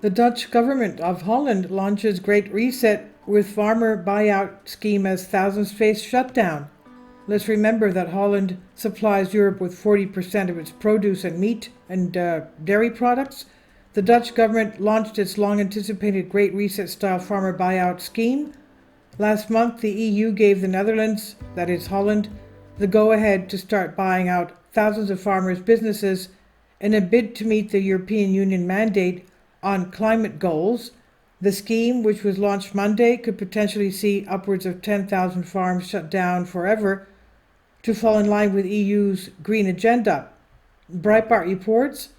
The Dutch government of Holland launches Great Reset with farmer buyout scheme as thousands face shutdown. Let's remember that Holland supplies Europe with 40% of its produce and meat and dairy products. The Dutch government launched its long-anticipated Great Reset-style farmer buyout scheme. Last month, the EU gave the Netherlands, that is Holland, the go-ahead to start buying out thousands of farmers' businesses in a bid to meet the European Union mandate on climate goals. The scheme, which was launched Monday, could potentially see upwards of 10,000 farms shut down forever to fall in line with EU's green agenda. Breitbart reports,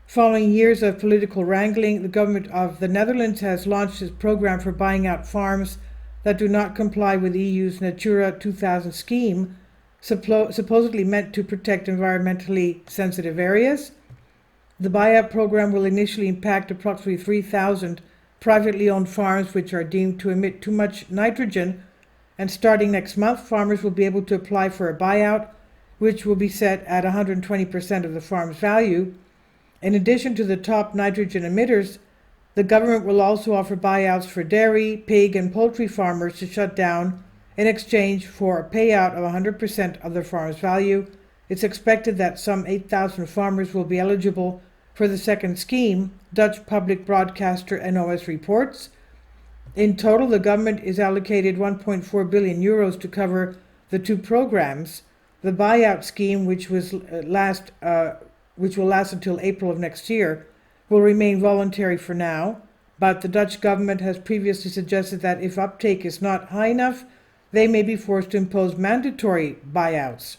following years of political wrangling, the government of the Netherlands has launched its program for buying out farms that do not comply with EU's Natura 2000 scheme, supposedly meant to protect environmentally sensitive areas. The buyout program will initially impact approximately 3,000 privately owned farms which are deemed to emit too much nitrogen, and starting next month, farmers will be able to apply for a buyout, which will be set at 120% of the farm's value. In addition to the top nitrogen emitters, the government will also offer buyouts for dairy, pig, and poultry farmers to shut down in exchange for a payout of 100% of their farm's value. It's expected that some 8,000 farmers will be eligible for the second scheme, Dutch public broadcaster NOS reports. In total, the government is allocated 1.4 billion euros to cover the two programs. The buyout scheme, which will last until April of next year, will remain voluntary for now, but the Dutch government has previously suggested that if uptake is not high enough, they may be forced to impose mandatory buyouts.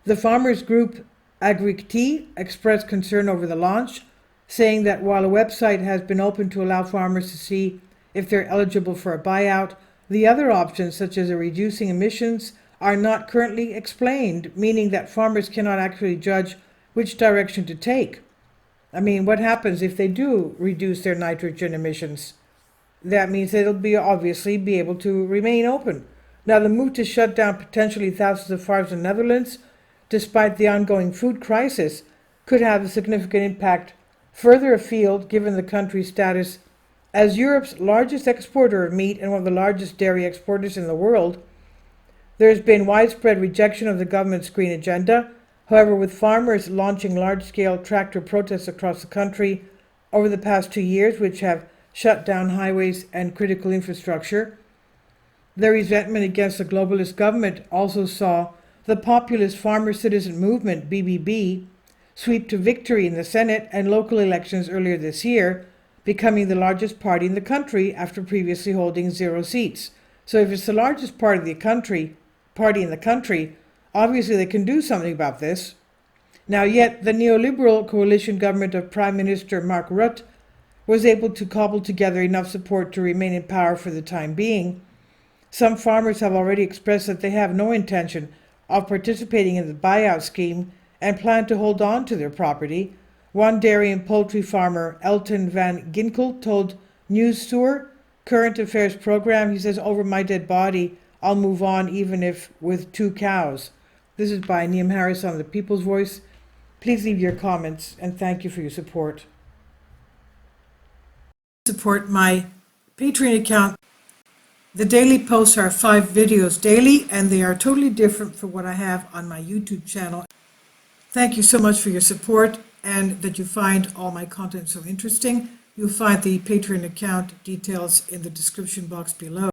The farmers group Agrict expressed concern over the launch, saying that while a website has been open to allow farmers to see if they're eligible for a buyout, the other options, such as reducing emissions, are not currently explained, meaning that farmers cannot actually judge which direction to take. I mean, what happens if they do reduce their nitrogen emissions? That means they'll obviously be able to remain open. Now, the move to shut down potentially thousands of farms in the Netherlands, despite the ongoing food crisis, could have a significant impact further afield, given the country's status as Europe's largest exporter of meat and one of the largest dairy exporters in the world. There has been widespread rejection of the government's green agenda. However, with farmers launching large-scale tractor protests across the country over the past 2 years, which have shut down highways and critical infrastructure, their resentment against the globalist government also saw the populist Farmer Citizen Movement, BBB, sweep to victory in the Senate and local elections earlier this year, becoming the largest party in the country after previously holding 0 seats. So if it's the largest party in the country, obviously they can do something about this. Now, yet the neoliberal coalition government of Prime Minister Mark Rutte was able to cobble together enough support to remain in power for the time being. Some farmers have already expressed that they have no intention of participating in the buyout scheme and plan to hold on to their property. One dairy and poultry farmer, Elton van Ginkel, told Nieuwsuur Current Affairs program, he says, "Over my dead body, I'll move on even if with 2 cows." This is by Neam Harris on the People's Voice. Please leave your comments, and thank you for your support. Support my Patreon account. The daily posts are 5 videos daily, and they are totally different from what I have on my YouTube channel. Thank you so much for your support and that you find all my content so interesting. You'll find the Patreon account details in the description box below.